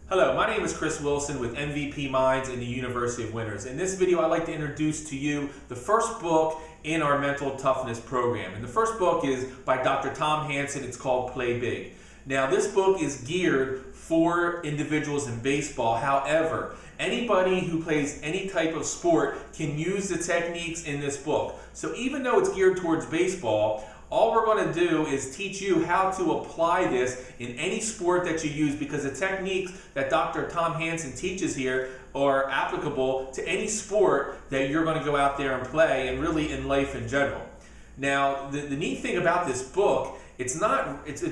Hello, my name is Chris Wilson with MVP Minds and the University of Winners. In this video, I'd like to introduce to you the first book in our mental toughness program. And the first book is by Dr. Tom Hansen. It's called Play Big. Now, this book is geared for individuals in baseball. However, anybody who plays any type of sport can use the techniques in this book. So even though it's geared towards baseball, all we're going to do is teach you how to apply this in any sport that you use, because the techniques that Dr. Tom Hansen teaches here are applicable to any sport that you're going to go out there and play, and really in life in general. Now, the neat thing about this book, it's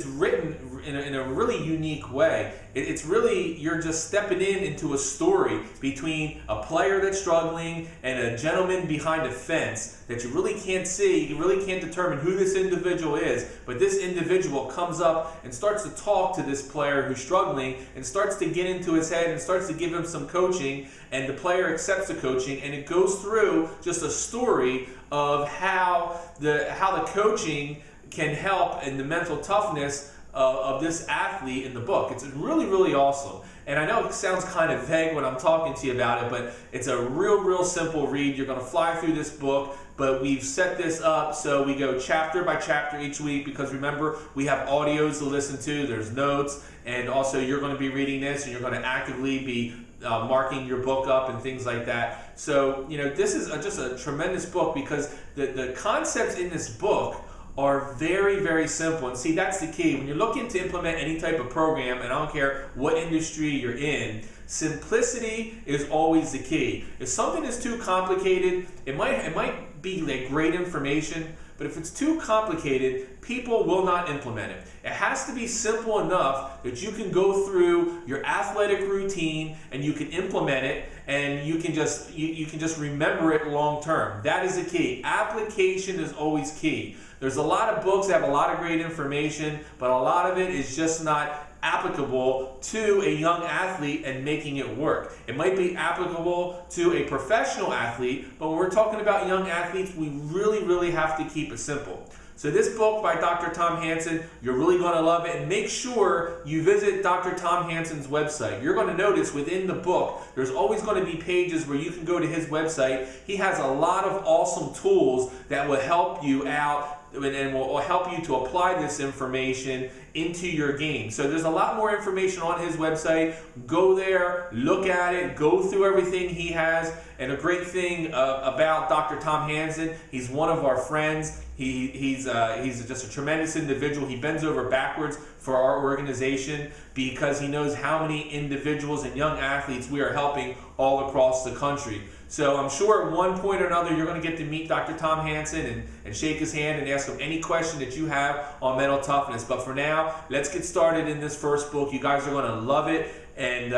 written in a really unique way. It's really, you're just stepping into a story between a player that's struggling and a gentleman behind a fence that you really can't see. You really can't determine who this individual is, but this individual comes up and starts to talk to this player who's struggling and starts to get into his head and starts to give him some coaching, and the player accepts the coaching, and it goes through just a story of how the coaching can help in the mental toughness of this athlete in the book. It's really, really awesome. And I know it sounds kind of vague when I'm talking to you about it, but it's a real simple read. You're going to fly through this book, but we've set this up so we go chapter by chapter each week, because remember, we have audios to listen to, there's notes, and also you're going to be reading this and you're going to actively be marking your book up and things like that. So, you know, this is just a tremendous book, because the concepts in this book are very simple. And see, that's the key. When you're looking to implement any type of program, and I don't care what industry you're in, simplicity is always the key. If something is too complicated, it might be like great information, but if it's too complicated, people will not implement it. It has to be simple enough that you can go through your athletic routine and you can implement it, and you can just remember it long term. That is the key. Application is always key. There's a lot of books that have a lot of great information, but a lot of it is just not applicable to a young athlete and making it work. It might be applicable to a professional athlete, but when we're talking about young athletes, we really have to keep it simple. So this book by Dr. Tom Hansen, you're really going to love it, and make sure you visit Dr. Tom Hansen's website. You're going to notice within the book, there's always going to be pages where you can go to his website. He has a lot of awesome tools that will help you out and will help you to apply this information into your game. So there's a lot more information on his website. Go there, look at it, go through everything he has. And a great thing about Dr. Tom Hansen, he's one of our friends. He's just a tremendous individual. He bends over backwards for our organization, because he knows how many individuals and young athletes we are helping all across the country. So I'm sure at one point or another you're going to get to meet Dr. Tom Hansen and shake his hand and ask him any question that you have on mental toughness. But for now, let's get started in this first book. You guys are going to love it, and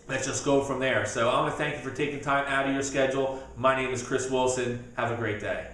let's just go from there. So I want to thank you for taking time out of your schedule. My name is Chris Wilson. Have a great day.